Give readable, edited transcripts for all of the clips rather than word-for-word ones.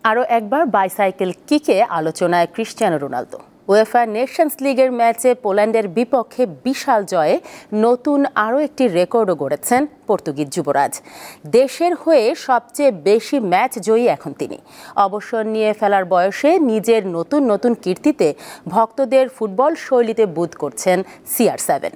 আরও একবার বাইসাইকেল কিকে আলোচনায় ক্রিস্টিয়ানো রোনালদো। উয়েফা নেশনস লিগের ম্যাচে পোল্যান্ডের বিপক্ষে বিশাল জয়ে নতুন আরও একটি রেকর্ডও গড়েছেন পর্তুগিজ যুবরাজ। দেশের হয়ে সবচেয়ে বেশি ম্যাচ জয়ী এখন তিনি। অবসর নিয়ে ফেলার বয়সে নিজের নতুন নতুন কীর্তিতে ভক্তদের ফুটবল শৈলীতে বুঁদ করছেন CR7।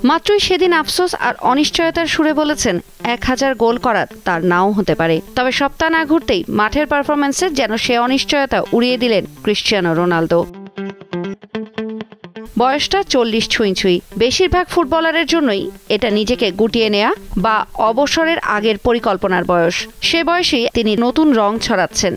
মাত্রই সেদিন আফসোস আর অনিশ্চয়তার সুরে বলেছেন 1000 গোল করা তার নাও হতে পারে। তবে সপ্তাহ না ঘুরতেই মাঠের পারফরম্যান্সে যেন সে অনিশ্চয়তা উড়িয়ে দিলেন ক্রিস্টিয়ানো রোনালদো। বয়সটা 40 ছুঁই। বেশিরভাগ ফুটবলারের জন্যই এটা নিজেকে গুটিয়ে নেয়া বা অবসরের আগের পরিকল্পনার বয়স। সে বয়সেই তিনি নতুন রং ছড়াচ্ছেন।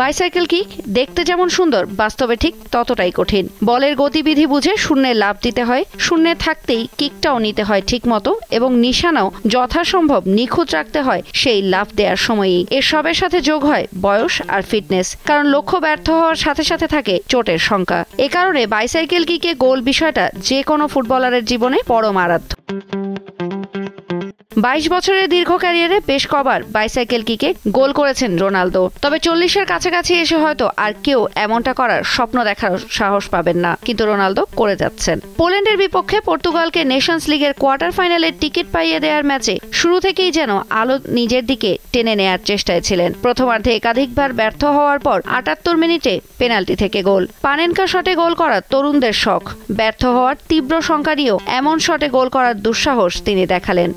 বাইসাইকেল কিক দেখতে যেমন সুন্দর, বাস্তবে ঠিক ততটাই কঠিন। বলের গতিবিধি বুঝে শূন্যে লাফ দিতে হয়, শূন্যে থাকতেই কিকটাও নিতে হয় ঠিক মতো, এবং নিশানাও যথাসম্ভব নিখুঁত রাখতে হয় সেই লাফ দেওয়ার সময়ই। এর সবের সাথে যোগ হয় বয়স আর ফিটনেস, কারণ লক্ষ্য ব্যর্থ হওয়ার সাথে সাথে থাকে চোটের শঙ্কা। এ কারণে বাইসাইকেল কিকে গোল বিষয়টা যে কোনো ফুটবলারের জীবনে পরম মারাত্মক। 22 বছরের দীর্ঘ ক্যারিয়ারে বেশ কবার বাইসাইকেল কিকে গোল করেছেন রোনালদো। তবে 40-এর কাছাকাছি এসে হয়তো আর কেউ এমনটা করার স্বপ্ন দেখার সাহস পাবেন না, কিন্তু রোনালদো করে যাচ্ছেন। পোল্যান্ডের বিপক্ষে পর্তুগালকে নেশনস লিগের কোয়ার্টার ফাইনালের টিকিট পাইয়ে দেওয়ার ম্যাচে শুরু থেকেই যেন আলো নিজের দিকে টেনে নেয়ার চেষ্টায় ছিলেন। প্রথমার্ধে একাধিকবার ব্যর্থ হওয়ার পর 78 মিনিটে পেনাল্টি থেকে গোল। পানেনকা শটে গোল করা তরুণদের শখ। ব্যর্থ হওয়ার তীব্র শঙ্কা নিয়েও এমন শটে গোল করার দুঃসাহস তিনি দেখালেন।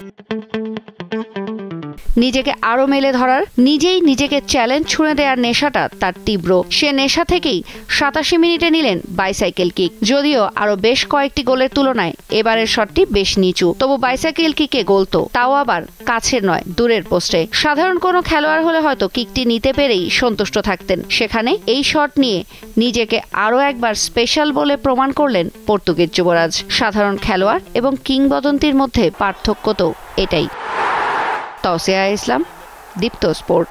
নিজেকে আরো মেলে ধরার, নিজেই নিজেকে চ্যালেঞ্জ ছুঁড়ে দেওয়ার নেশাটা তার তীব্র। সে নেশা থেকেই 87 মিনিটে নিলেন বাইসাইকেল কিক। যদিও আরো বেশ কয়েকটি গোলের তুলনায় এবারের শটটি বেশ নিচু, তবু বাইসাইকেল কিকে গোল তো, তাও আবার কাছের নয়, দূরের পোস্টে। সাধারণ কোনো খেলোয়াড় হলে হয়তো কিকটি নিতে পেরেই সন্তুষ্ট থাকতেন। সেখানে এই শট নিয়ে নিজেকে আরো একবার স্পেশাল বলে প্রমাণ করলেন পর্তুগিজ যুবরাজ। সাধারণ খেলোয়াড় এবং কিংবদন্তির মধ্যে পার্থক্য তো এটাই। তৌসিয়া ইসলাম, দীপ্ত স্পোর্ট।